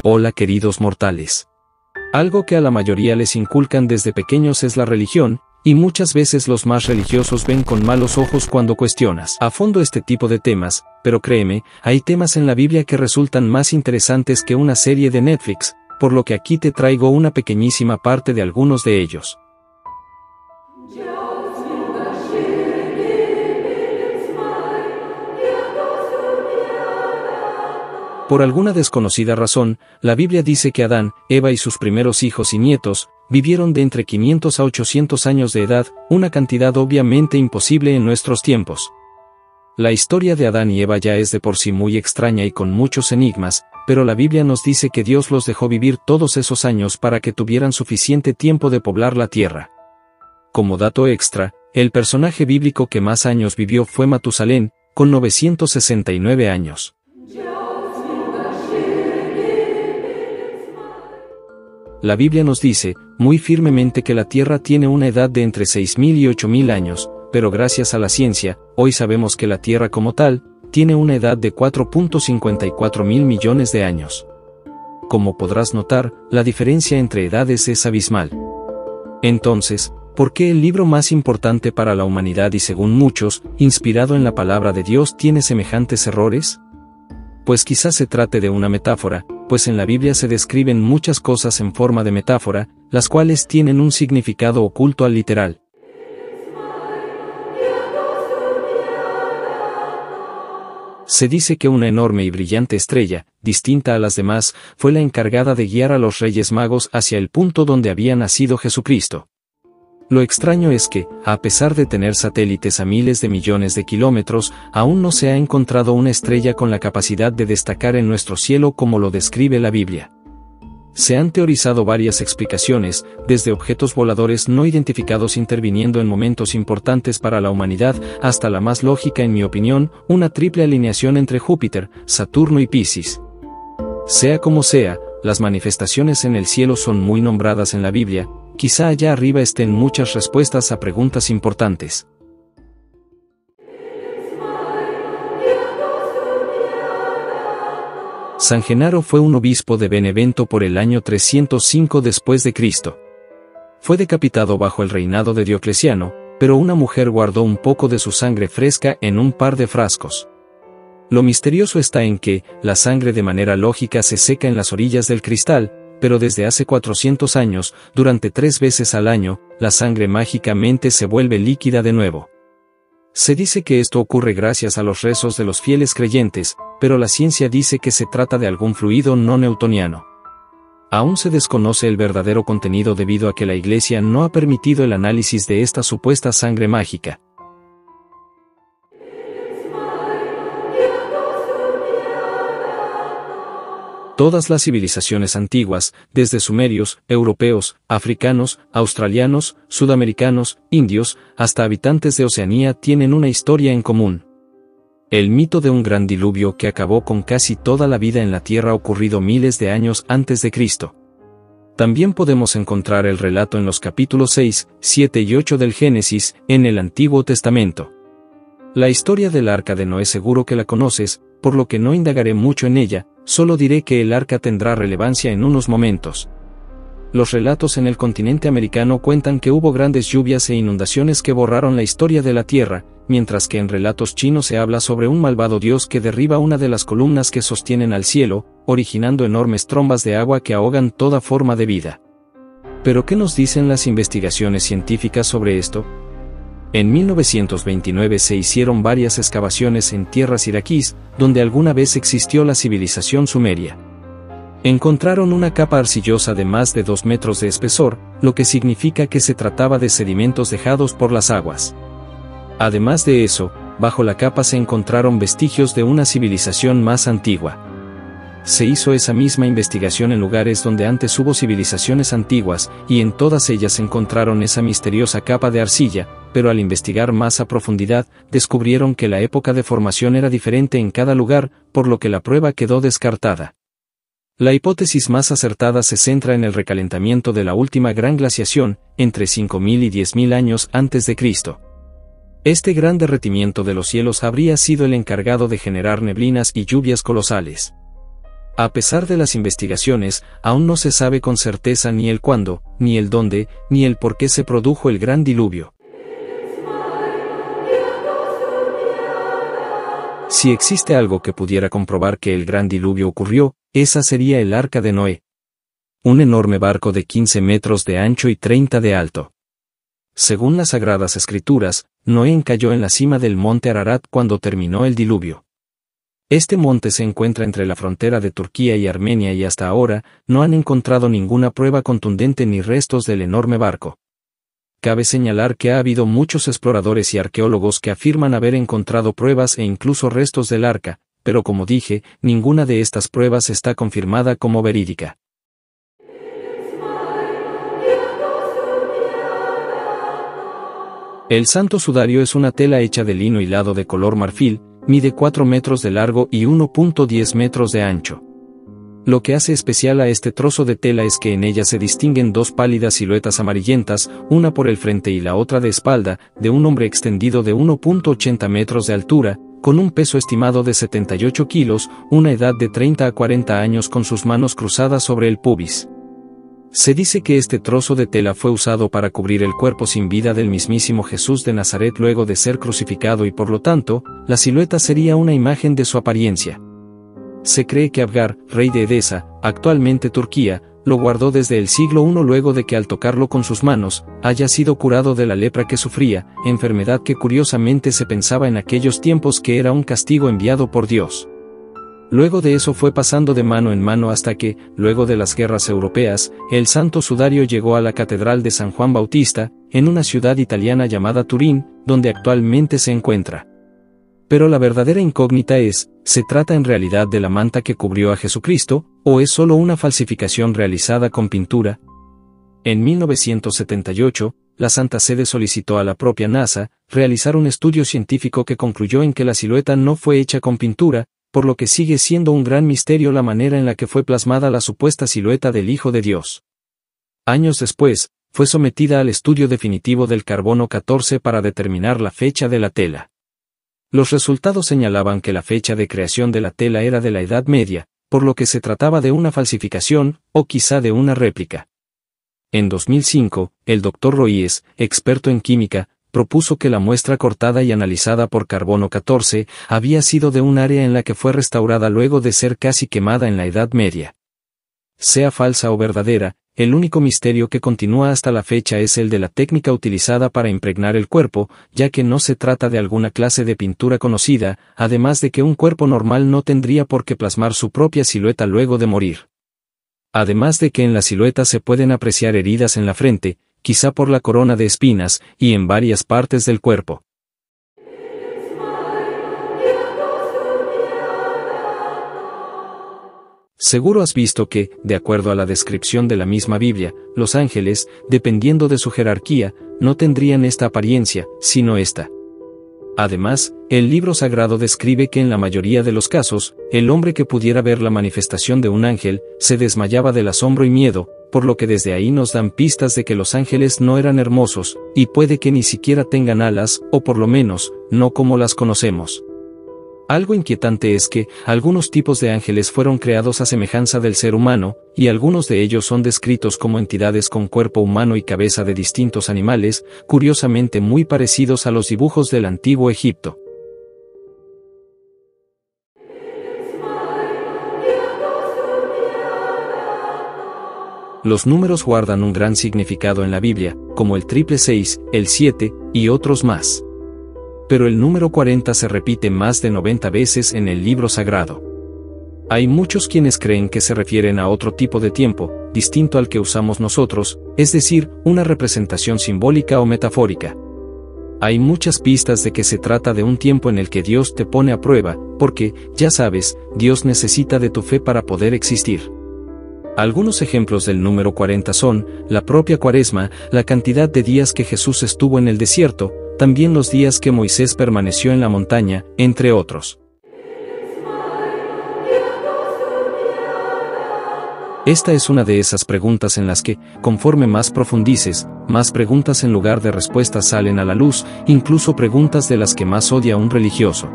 Hola queridos mortales. Algo que a la mayoría les inculcan desde pequeños es la religión, y muchas veces los más religiosos ven con malos ojos cuando cuestionas a fondo este tipo de temas, pero créeme, hay temas en la Biblia que resultan más interesantes que una serie de Netflix, por lo que aquí te traigo una pequeñísima parte de algunos de ellos. Por alguna desconocida razón, la Biblia dice que Adán, Eva y sus primeros hijos y nietos, vivieron de entre 500 a 800 años de edad, una cantidad obviamente imposible en nuestros tiempos. La historia de Adán y Eva ya es de por sí muy extraña y con muchos enigmas, pero la Biblia nos dice que Dios los dejó vivir todos esos años para que tuvieran suficiente tiempo de poblar la tierra. Como dato extra, el personaje bíblico que más años vivió fue Matusalén, con 969 años. La Biblia nos dice, muy firmemente que la Tierra tiene una edad de entre 6.000 y 8.000 años, pero gracias a la ciencia, hoy sabemos que la Tierra como tal, tiene una edad de 4.54 mil millones de años. Como podrás notar, la diferencia entre edades es abismal. Entonces, ¿por qué el libro más importante para la humanidad y según muchos, inspirado en la palabra de Dios tiene semejantes errores? Pues quizás se trate de una metáfora, pues en la Biblia se describen muchas cosas en forma de metáfora, las cuales tienen un significado oculto al literal. Se dice que una enorme y brillante estrella, distinta a las demás, fue la encargada de guiar a los Reyes Magos hacia el punto donde había nacido Jesucristo. Lo extraño es que, a pesar de tener satélites a miles de millones de kilómetros, aún no se ha encontrado una estrella con la capacidad de destacar en nuestro cielo como lo describe la Biblia. Se han teorizado varias explicaciones, desde objetos voladores no identificados interviniendo en momentos importantes para la humanidad, hasta la más lógica en mi opinión, una triple alineación entre Júpiter, Saturno y Piscis. Sea como sea, las manifestaciones en el cielo son muy nombradas en la Biblia. Quizá allá arriba estén muchas respuestas a preguntas importantes. San Genaro fue un obispo de Benevento por el año 305 después de Cristo. Fue decapitado bajo el reinado de Diocleciano, pero una mujer guardó un poco de su sangre fresca en un par de frascos. Lo misterioso está en que, la sangre de manera lógica se seca en las orillas del cristal, pero desde hace 400 años, durante 3 veces al año, la sangre mágicamente se vuelve líquida de nuevo. Se dice que esto ocurre gracias a los rezos de los fieles creyentes, pero la ciencia dice que se trata de algún fluido no newtoniano. Aún se desconoce el verdadero contenido debido a que la Iglesia no ha permitido el análisis de esta supuesta sangre mágica. Todas las civilizaciones antiguas, desde sumerios, europeos, africanos, australianos, sudamericanos, indios, hasta habitantes de Oceanía tienen una historia en común. El mito de un gran diluvio que acabó con casi toda la vida en la Tierra ocurrido miles de años antes de Cristo. También podemos encontrar el relato en los capítulos 6, 7 y 8 del Génesis, en el Antiguo Testamento. La historia del Arca de Noé seguro que la conoces, por lo que no indagaré mucho en ella, solo diré que el arca tendrá relevancia en unos momentos. Los relatos en el continente americano cuentan que hubo grandes lluvias e inundaciones que borraron la historia de la Tierra, mientras que en relatos chinos se habla sobre un malvado dios que derriba una de las columnas que sostienen al cielo, originando enormes trombas de agua que ahogan toda forma de vida. ¿Pero qué nos dicen las investigaciones científicas sobre esto? En 1929 se hicieron varias excavaciones en tierras iraquíes, donde alguna vez existió la civilización sumeria. Encontraron una capa arcillosa de más de 2 metros de espesor, lo que significa que se trataba de sedimentos dejados por las aguas. Además de eso, bajo la capa se encontraron vestigios de una civilización más antigua. Se hizo esa misma investigación en lugares donde antes hubo civilizaciones antiguas, y en todas ellas encontraron esa misteriosa capa de arcilla, pero al investigar más a profundidad, descubrieron que la época de formación era diferente en cada lugar, por lo que la prueba quedó descartada. La hipótesis más acertada se centra en el recalentamiento de la última gran glaciación, entre 5.000 y 10.000 años antes de Cristo. Este gran derretimiento de los cielos habría sido el encargado de generar neblinas y lluvias colosales. A pesar de las investigaciones, aún no se sabe con certeza ni el cuándo, ni el dónde, ni el por qué se produjo el gran diluvio. Si existe algo que pudiera comprobar que el gran diluvio ocurrió, esa sería el Arca de Noé. Un enorme barco de 15 metros de ancho y 30 de alto. Según las Sagradas Escrituras, Noé cayó en la cima del monte Ararat cuando terminó el diluvio. Este monte se encuentra entre la frontera de Turquía y Armenia y hasta ahora, no han encontrado ninguna prueba contundente ni restos del enorme barco. Cabe señalar que ha habido muchos exploradores y arqueólogos que afirman haber encontrado pruebas e incluso restos del arca, pero como dije, ninguna de estas pruebas está confirmada como verídica. El Santo Sudario es una tela hecha de lino hilado de color marfil, mide 4 metros de largo y 1.10 metros de ancho. Lo que hace especial a este trozo de tela es que en ella se distinguen dos pálidas siluetas amarillentas, una por el frente y la otra de espalda, de un hombre extendido de 1.80 metros de altura, con un peso estimado de 78 kilos, una edad de 30 a 40 años con sus manos cruzadas sobre el pubis. Se dice que este trozo de tela fue usado para cubrir el cuerpo sin vida del mismísimo Jesús de Nazaret luego de ser crucificado y por lo tanto, la silueta sería una imagen de su apariencia. Se cree que Abgar, rey de Edesa, actualmente Turquía, lo guardó desde el siglo I luego de que al tocarlo con sus manos, haya sido curado de la lepra que sufría, enfermedad que curiosamente se pensaba en aquellos tiempos que era un castigo enviado por Dios. Luego de eso fue pasando de mano en mano hasta que, luego de las guerras europeas, el Santo Sudario llegó a la Catedral de San Juan Bautista, en una ciudad italiana llamada Turín, donde actualmente se encuentra. Pero la verdadera incógnita es, ¿se trata en realidad de la manta que cubrió a Jesucristo, o es solo una falsificación realizada con pintura? En 1978, la Santa Sede solicitó a la propia NASA realizar un estudio científico que concluyó en que la silueta no fue hecha con pintura, por lo que sigue siendo un gran misterio la manera en la que fue plasmada la supuesta silueta del Hijo de Dios. Años después, fue sometida al estudio definitivo del carbono 14 para determinar la fecha de la tela. Los resultados señalaban que la fecha de creación de la tela era de la Edad Media, por lo que se trataba de una falsificación, o quizá de una réplica. En 2005, el Dr. Roies, experto en química, propuso que la muestra cortada y analizada por carbono 14 había sido de un área en la que fue restaurada luego de ser casi quemada en la Edad Media. Sea falsa o verdadera, el único misterio que continúa hasta la fecha es el de la técnica utilizada para impregnar el cuerpo, ya que no se trata de alguna clase de pintura conocida, además de que un cuerpo normal no tendría por qué plasmar su propia silueta luego de morir. Además de que en la silueta se pueden apreciar heridas en la frente, quizá por la corona de espinas, y en varias partes del cuerpo. Seguro has visto que, de acuerdo a la descripción de la misma Biblia, los ángeles, dependiendo de su jerarquía, no tendrían esta apariencia, sino esta. Además, el libro sagrado describe que en la mayoría de los casos, el hombre que pudiera ver la manifestación de un ángel, se desmayaba del asombro y miedo, por lo que desde ahí nos dan pistas de que los ángeles no eran hermosos, y puede que ni siquiera tengan alas, o por lo menos, no como las conocemos. Algo inquietante es que, algunos tipos de ángeles fueron creados a semejanza del ser humano, y algunos de ellos son descritos como entidades con cuerpo humano y cabeza de distintos animales, curiosamente muy parecidos a los dibujos del antiguo Egipto. Los números guardan un gran significado en la Biblia, como el 666, el 7, y otros más. Pero el número 40 se repite más de 90 veces en el libro sagrado. Hay muchos quienes creen que se refieren a otro tipo de tiempo, distinto al que usamos nosotros, es decir, una representación simbólica o metafórica. Hay muchas pistas de que se trata de un tiempo en el que Dios te pone a prueba, porque, ya sabes, Dios necesita de tu fe para poder existir. Algunos ejemplos del número 40 son, la propia Cuaresma, la cantidad de días que Jesús estuvo en el desierto, también los días que Moisés permaneció en la montaña, entre otros. Esta es una de esas preguntas en las que, conforme más profundices, más preguntas en lugar de respuestas salen a la luz, incluso preguntas de las que más odia un religioso.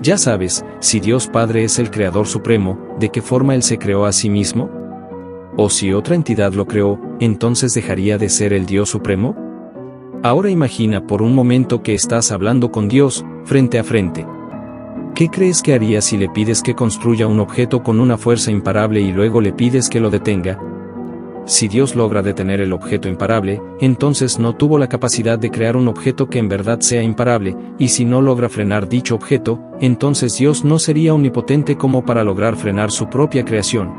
Ya sabes, si Dios Padre es el Creador Supremo, ¿de qué forma Él se creó a sí mismo? ¿O si otra entidad lo creó, entonces dejaría de ser el Dios Supremo? Ahora imagina por un momento que estás hablando con Dios, frente a frente. ¿Qué crees que haría si le pides que construya un objeto con una fuerza imparable y luego le pides que lo detenga? Si Dios logra detener el objeto imparable, entonces no tuvo la capacidad de crear un objeto que en verdad sea imparable, y si no logra frenar dicho objeto, entonces Dios no sería omnipotente como para lograr frenar su propia creación.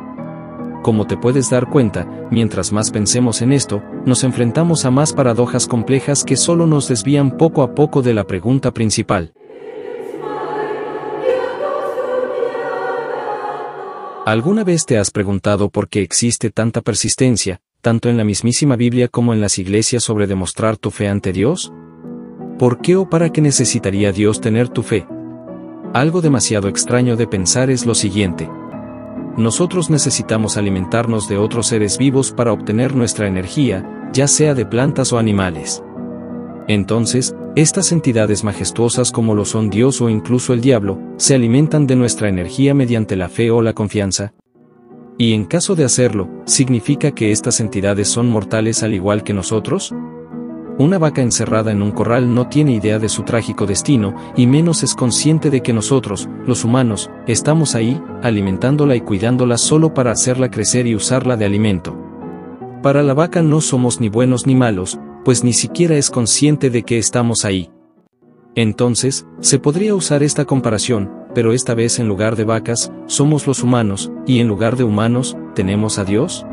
Como te puedes dar cuenta, mientras más pensemos en esto, nos enfrentamos a más paradojas complejas que solo nos desvían poco a poco de la pregunta principal. ¿Alguna vez te has preguntado por qué existe tanta persistencia, tanto en la mismísima Biblia como en las iglesias sobre demostrar tu fe ante Dios? ¿Por qué o para qué necesitaría Dios tener tu fe? Algo demasiado extraño de pensar es lo siguiente. Nosotros necesitamos alimentarnos de otros seres vivos para obtener nuestra energía, ya sea de plantas o animales. Entonces, estas entidades majestuosas como lo son Dios o incluso el diablo, se alimentan de nuestra energía mediante la fe o la confianza. Y en caso de hacerlo, ¿significa que estas entidades son mortales al igual que nosotros? Una vaca encerrada en un corral no tiene idea de su trágico destino, y menos es consciente de que nosotros, los humanos, estamos ahí, alimentándola y cuidándola solo para hacerla crecer y usarla de alimento. Para la vaca no somos ni buenos ni malos, pues ni siquiera es consciente de que estamos ahí. Entonces, se podría usar esta comparación, pero esta vez en lugar de vacas, somos los humanos, y en lugar de humanos, ¿tenemos a Dios?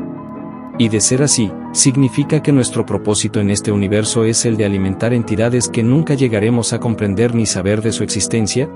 Y de ser así, ¿significa que nuestro propósito en este universo es el de alimentar entidades que nunca llegaremos a comprender ni saber de su existencia?